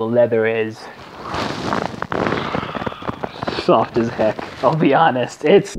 The leather is soft as heck, I'll be honest. It's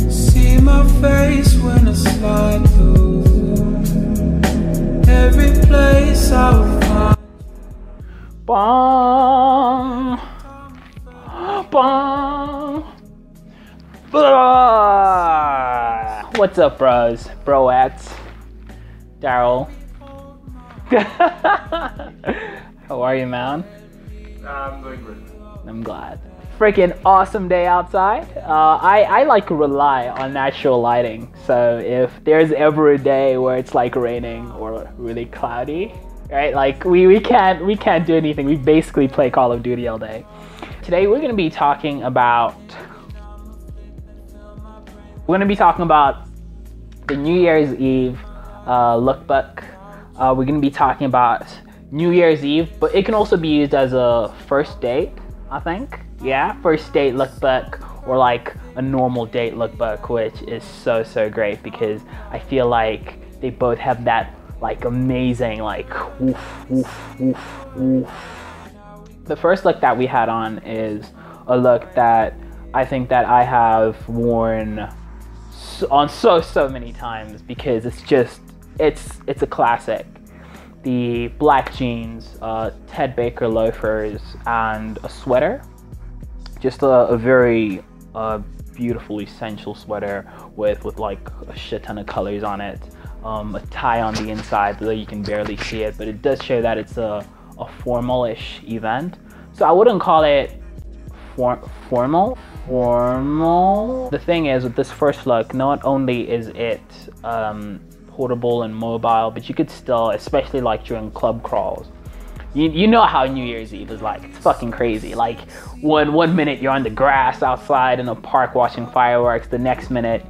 see my face when I slide through every place I would find. Bong, bong. Ah. What's up, bros? Broettes. Daryl. How are you, man? I'm doing great. I'm glad. Freaking awesome day outside. I like rely on natural lighting. So if there's ever a day where it's like raining or really cloudy, right? Like we can't do anything. We basically play Call of Duty all day. Today we're gonna be talking about the New Year's Eve lookbook. We're gonna be talking about New Year's Eve, but it can also be used as a first date, I think. Yeah, first date lookbook, or like a normal date lookbook, which is so great because I feel like they both have that like amazing like woof woof woof woof. The first look that we had on is a look that I think that I have worn on so many times because it's a classic. The black jeans, Ted Baker loafers, and a sweater. Just a very beautiful, essential sweater with like a shit ton of colors on it. A tie on the inside, though you can barely see it, but it does show that it's a formal-ish event. So I wouldn't call it formal. The thing is, with this first look, not only is it portable and mobile, but you could still, especially like during club crawls, you know how New Year's Eve is like. It's fucking crazy. Like one minute you're on the grass outside in a park watching fireworks, the next minute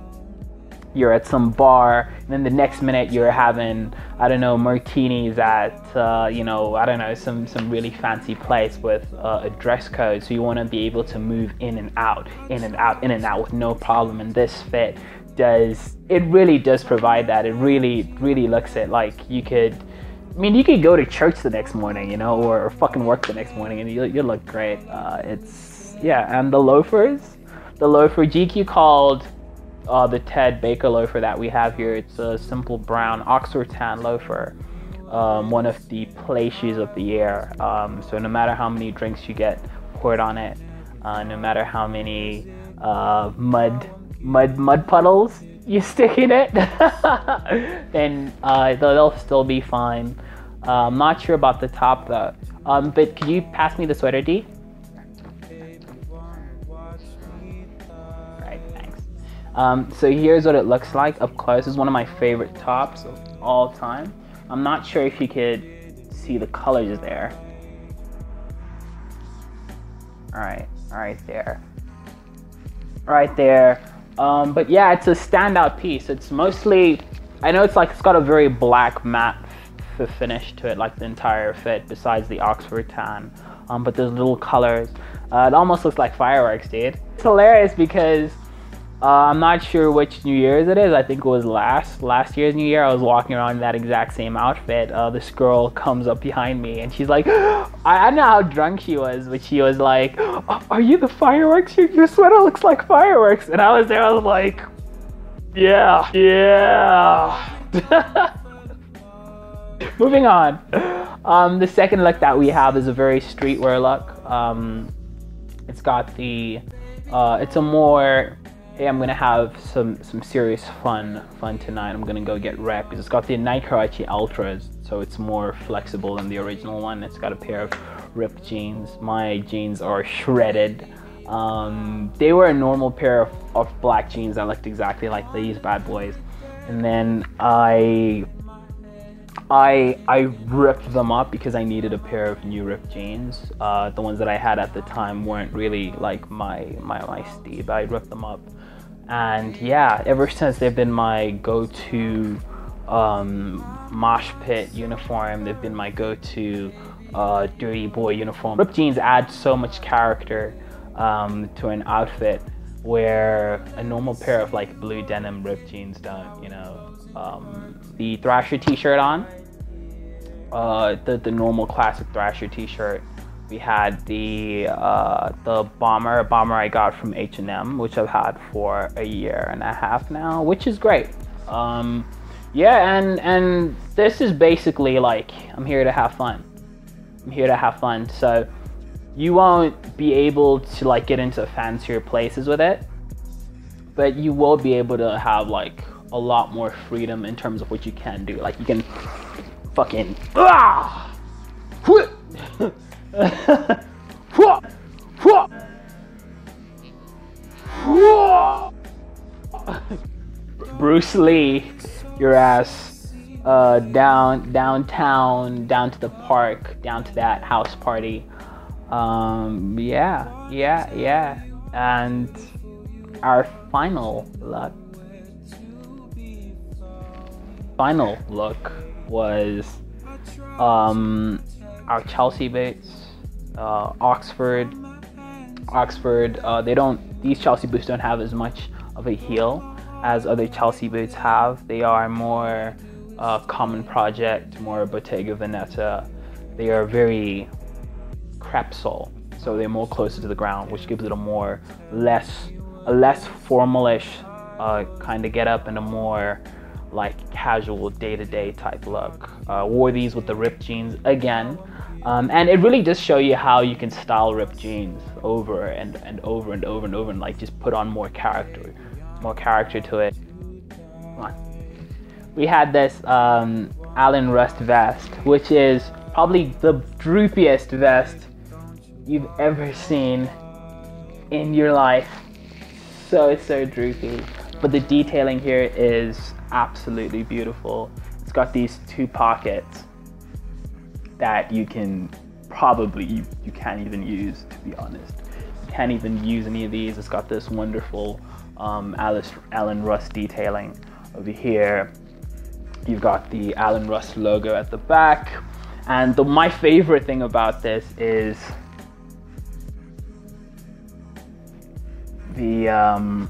you're at some bar, and then the next minute you're having, I don't know, martinis at you know, I don't know, some really fancy place with a dress code, so you want to be able to move in and out with no problem. And this fit really does provide that. It really looks it. Like you could go to church the next morning, you know, or fucking work the next morning, and you look great. And the loafer GQ called the Ted Baker loafer that we have here, it's a simple brown Oxford tan loafer, one of the play shoes of the year. So no matter how many drinks you get poured on it, no matter how many mud puddles you stick in it, then they'll still be fine. I'm not sure about the top though. But could you pass me the sweater, D? Right, thanks. So here's what it looks like up close. It's one of my favorite tops of all time. I'm not sure if you could see the colors there. Right there. But yeah, it's a standout piece. It's mostly, I know it's got a very black matte finish to it, like the entire fit, besides the Oxford tan. But there's little colors. It almost looks like fireworks, dude. It's hilarious because I'm not sure which New Year's it is. I think it was last year's New Year. I was walking around in that exact same outfit. This girl comes up behind me and she's like, I don't know how drunk she was, but she was like, are you the fireworks? Your sweater looks like fireworks. And I was like, yeah. Moving on. The second look that we have is a very streetwear look. It's got the, it's a more, hey, I'm gonna have some serious fun tonight. I'm gonna go get wrecked. It's got the Nike Huarache Ultras, so it's more flexible than the original one. It's got a pair of ripped jeans. My jeans are shredded. They were a normal pair of black jeans that looked exactly like these bad boys, and then I ripped them up because I needed a pair of new ripped jeans. The ones that I had at the time weren't really like my steed, but I ripped them up. And yeah, ever since they've been my go-to mosh pit uniform. They've been my go-to dirty boy uniform. Ripped jeans add so much character to an outfit where a normal pair of like blue denim ripped jeans don't, you know. The Thrasher t-shirt on, the normal classic Thrasher t-shirt. We had the bomber I got from H&M, which I've had for a year and a half now, which is great. Yeah, and this is basically like, I'm here to have fun. I'm here to have fun. So you won't be able to like get into fancier places with it, but you will be able to have like a lot more freedom in terms of what you can do. Like you can fucking Bruce Lee your ass downtown, down to the park, down to that house party. Yeah. And our final look was our Chelsea boots, Oxford. These Chelsea boots don't have as much of a heel as other Chelsea boots have. They are more Common Project, more Bottega Veneta. They are very crepe sole, so they're more closer to the ground, which gives it a less formalish kind of get up and a more like casual day-to-day type look. Wore these with the ripped jeans again, and it really does show you how you can style ripped jeans over and over and like just put on more character to it. Come on. We had this Alan Rust vest, which is probably the droopiest vest you've ever seen in your life. So droopy, but the detailing here is absolutely beautiful. It's got these two pockets that you can probably, you can't even use, to be honest. You can't even use any of these. It's got this wonderful Alan Rust detailing over here. You've got the Alan Rust logo at the back, and my favorite thing about this is the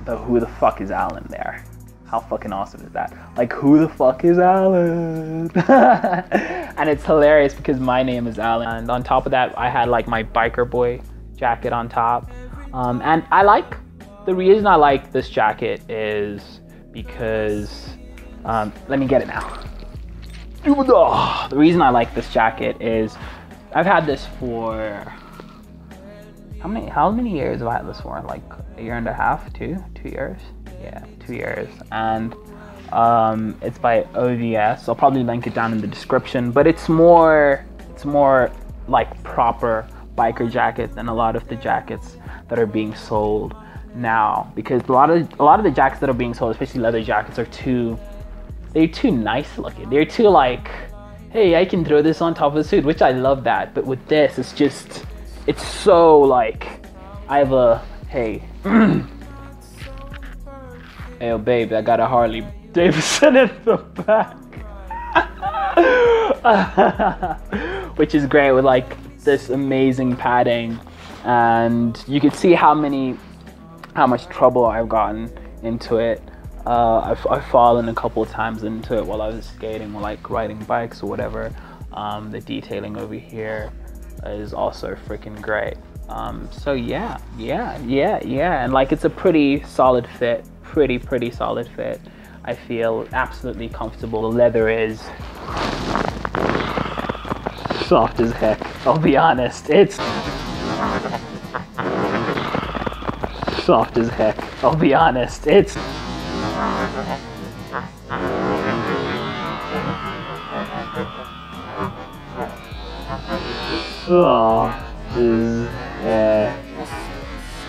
who the fuck is Alan there. How fucking awesome is that? Like, who the fuck is Alan? And it's hilarious because my name is Alan. And on top of that, I had like my biker boy jacket on top. And the reason I like this jacket is because, let me get it now. The reason I like this jacket is I've had this for, how many years have I had this for? Like a year and a half, 2 years? Yeah, 2 years. And it's by OVS. I'll probably link it down in the description, but it's more like proper biker jacket than a lot of the jackets that are being sold now, because a lot of the jackets that are being sold, especially leather jackets, they're too nice looking. They're too like, hey, I can throw this on top of the suit, which I love that. But with this, it's so like, I have a, hey, hey, babe, I got a Harley Davidson in the back. Which is great with like this amazing padding, and you can see how much trouble I've gotten into it. I've fallen a couple of times into it while I was skating or like riding bikes or whatever. The detailing over here is also freaking great. So yeah, and like it's a pretty solid fit, pretty solid fit. I feel absolutely comfortable. The leather is soft as heck, I'll be honest. It's soft as heck, I'll be honest. It's soft as heck,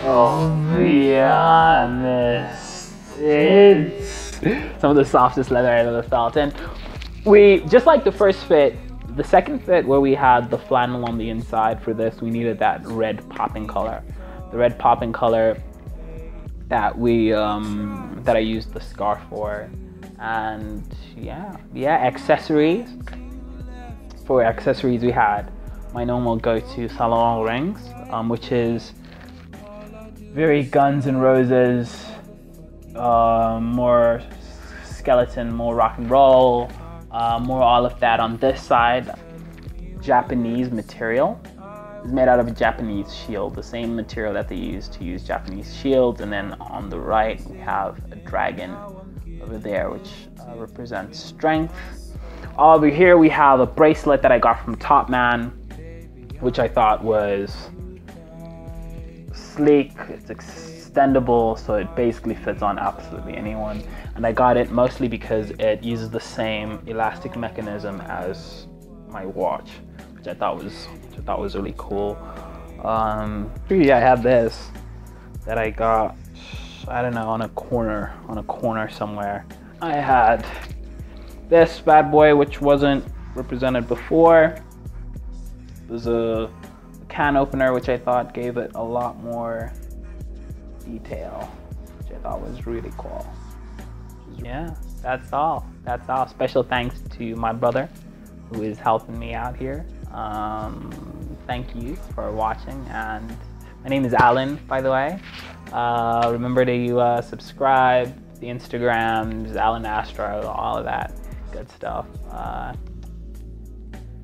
I'll be honest. It's some of the softest leather I've ever felt. And we, just like the first fit, the second fit where we had the flannel on the inside, for this we needed that red popping color. The red popping color that that I used the scarf for. And yeah, accessories. For accessories, we had my normal go-to Saint Laurent rings, which is very Guns N' Roses, more skeleton, more rock and roll, More all of that on this side. Japanese material. It's made out of a Japanese shield, the same material that they use to use Japanese shields. And then on the right, we have a dragon over there, which represents strength. Over here, we have a bracelet that I got from Topman, which I thought was sleek. It's extendable, so it basically fits on absolutely anyone. And I got it mostly because it uses the same elastic mechanism as my watch, which I thought was really cool. Yeah, I have this that I got, I don't know, on a corner somewhere. I had this bad boy, which wasn't represented before. There's a can opener, which I thought gave it a lot more detail, which I thought was really cool. Yeah, that's all. Special thanks to my brother who is helping me out here. Thank you for watching, and my name is Alan, by the way. Remember to subscribe, the Instagrams, Alan Astro, all of that good stuff.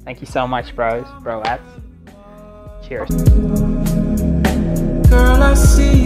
Thank you so much, broettes. Cheers. Girl, I see